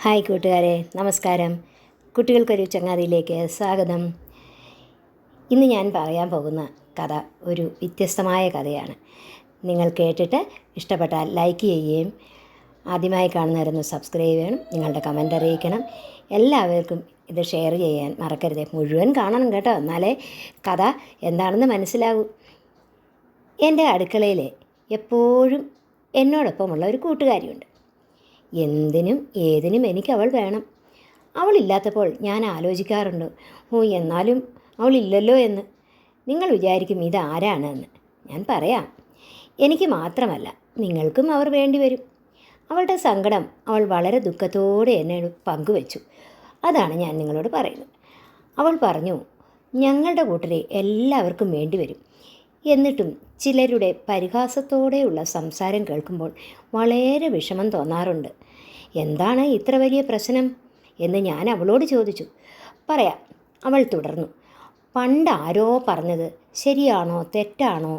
Hi കൂട്ടുകാരെ, നമസ്കാരം. കുട്ടികൾക്കൊരു ചങ്ങാതിയിലേക്ക് സ്വാഗതം. ഇന്ന് ഞാൻ പറയാൻ പോകുന്ന കഥ ഒരു വ്യത്യസ്തമായ കഥയാണ്. നിങ്ങൾ കേട്ടിട്ട് ഇഷ്ടപ്പെട്ടാൽ ലൈക്ക് ചെയ്യുകയും ആദ്യമായി കാണുന്നവരൊന്ന് സബ്സ്ക്രൈബ് ചെയ്യണം. നിങ്ങളുടെ കമൻ്റ് അറിയിക്കണം. എല്ലാവർക്കും ഇത് ഷെയർ ചെയ്യാൻ മറക്കരുത്. മുഴുവൻ കാണണം കേട്ടോ, എന്നാലേ കഥ എന്താണെന്ന് മനസ്സിലാകൂ. എൻ്റെ അടുക്കളയിൽ എപ്പോഴും എന്നോടൊപ്പമുള്ള ഒരു കൂട്ടുകാരിയുണ്ട്. എന്തിനും ഏതിനും എനിക്ക് അവൾ വേണം. അവളില്ലാത്തപ്പോൾ ഞാൻ ആലോചിക്കാറുണ്ട്, എന്നാലും അവളില്ലല്ലോ എന്ന്. നിങ്ങൾ വിചാരിക്കും ഇതാരാണ് എന്ന്. ഞാൻ പറയാം. എനിക്ക് മാത്രമല്ല, നിങ്ങൾക്കും അവർ വേണ്ടി വരും. അവളുടെ സങ്കടം അവൾ വളരെ ദുഃഖത്തോടെ എന്നോട് പങ്കുവച്ചു. അതാണ് ഞാൻ നിങ്ങളോട് പറയുന്നത്. അവൾ പറഞ്ഞു, ഞങ്ങളുടെ കൂട്ടരെ എല്ലാവർക്കും വേണ്ടി വരും. എന്നിട്ടും ചിലരുടെ പരിഹാസത്തോടെയുള്ള സംസാരം കേൾക്കുമ്പോൾ വളരെ വിഷമം തോന്നാറുണ്ട്. എന്താണ് ഇത്ര വലിയ പ്രശ്നം എന്ന് ഞാൻ അവളോട് ചോദിച്ചു. പറയാം, അവൾ തുടർന്നു. പണ്ട് ആരോ പറഞ്ഞത് ശരിയാണോ തെറ്റാണോ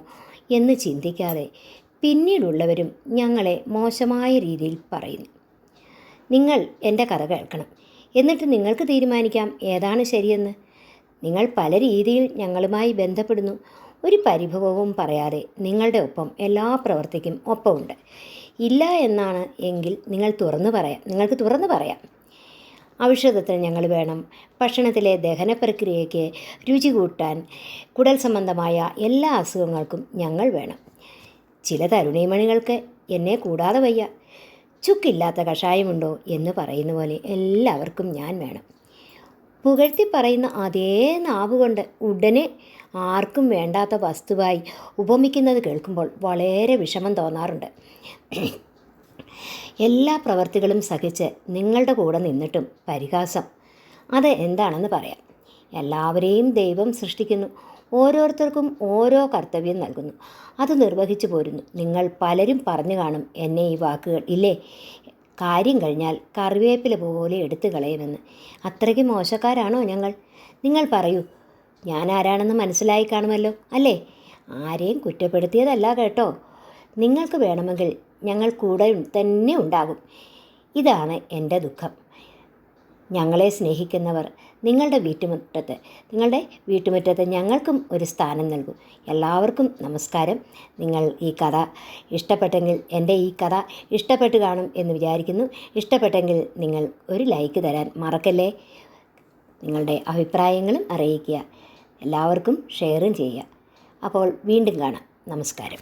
എന്ന് ചിന്തിക്കാതെ പിന്നീടുള്ളവരും ഞങ്ങളെ മോശമായ രീതിയിൽ പറയുന്നു. നിങ്ങൾ എൻ്റെ കഥ കേൾക്കണം, എന്നിട്ട് നിങ്ങൾക്ക് തീരുമാനിക്കാം ഏതാണ് ശരിയെന്ന്. നിങ്ങൾ പല രീതിയിൽ ഞങ്ങളുമായി ബന്ധപ്പെടുന്നു. ഒരു പരിഭവവും പറയാതെ നിങ്ങളുടെ ഒപ്പം എല്ലാ പ്രവർത്തിക്കും ഒപ്പമുണ്ട്. ഇല്ല എന്നാണ് എങ്കിൽ നിങ്ങൾക്ക് തുറന്നു പറയാം. ഔഷധത്തിന് ഞങ്ങൾ വേണം. ഭക്ഷണത്തിലെ ദഹന പ്രക്രിയയ്ക്ക് രുചി കൂട്ടാൻ, കുടൽ സംബന്ധമായ എല്ലാ അസുഖങ്ങൾക്കും ഞങ്ങൾ വേണം. ചില തരുണീമണികൾക്ക് എന്നെ കൂടാതെ വയ്യ. ചുക്കില്ലാത്ത കഷായമുണ്ടോ എന്ന് പറയുന്ന പോലെ എല്ലാവർക്കും ഞാൻ വേണം. പുകഴ്ത്തി പറയുന്ന അതേ നാവുകൊണ്ട് ഉടനെ ആർക്കും വേണ്ടാത്ത വസ്തുവായി ഉപമിക്കുന്നത് കേൾക്കുമ്പോൾ വളരെ വിഷമം തോന്നാറുണ്ട്. എല്ലാ പ്രവർത്തികളും സഹിച്ച് നിങ്ങളുടെ കൂടെ നിന്നിട്ടും പരിഹാസം, അത് എന്താണെന്ന് പറയാം. എല്ലാവരെയും ദൈവം സൃഷ്ടിക്കുന്നു. ഓരോരുത്തർക്കും ഓരോ കർത്തവ്യം നൽകുന്നു. അത് നിർവഹിച്ചു പോരുന്നു. നിങ്ങൾ പലരും പറഞ്ഞു കാണും എന്നെ ഈ വാക്കുകൾ ഇല്ലേ, കാര്യം കഴിഞ്ഞാൽ കറിവേപ്പില പോലെ എടുത്തു കളയുമെന്ന്. അത്രയ്ക്ക് മോശക്കാരാണോ ഞങ്ങൾ? നിങ്ങൾ പറയൂ. ഞാൻ ആരാണെന്ന് മനസ്സിലായി കാണുമല്ലോ അല്ലേ? ആരെയും കുറ്റപ്പെടുത്തിയതല്ല കേട്ടോ. നിങ്ങൾക്ക് വേണമെങ്കിൽ ഞങ്ങൾ കൂടെ തന്നെ ഉണ്ടാകും. ഇതാണ് എൻ്റെ ദുഃഖം. ഞങ്ങളെ സ്നേഹിക്കുന്നവർ നിങ്ങളുടെ വീട്ടുമുറ്റത്ത് ഞങ്ങൾക്കും ഒരു സ്ഥാനം നൽകും. എല്ലാവർക്കും നമസ്കാരം. നിങ്ങൾ ഈ കഥ ഇഷ്ടപ്പെട്ടെങ്കിൽ, എൻ്റെ ഈ കഥ ഇഷ്ടപ്പെട്ട് കാണും എന്ന് വിചാരിക്കുന്നു. ഇഷ്ടപ്പെട്ടെങ്കിൽ നിങ്ങൾ ഒരു ലൈക്ക് തരാൻ മറക്കല്ലേ. നിങ്ങളുടെ അഭിപ്രായങ്ങളും അറിയിക്കുക. എല്ലാവർക്കും ഷെയറും ചെയ്യുക. അപ്പോൾ വീണ്ടും കാണാം. നമസ്കാരം.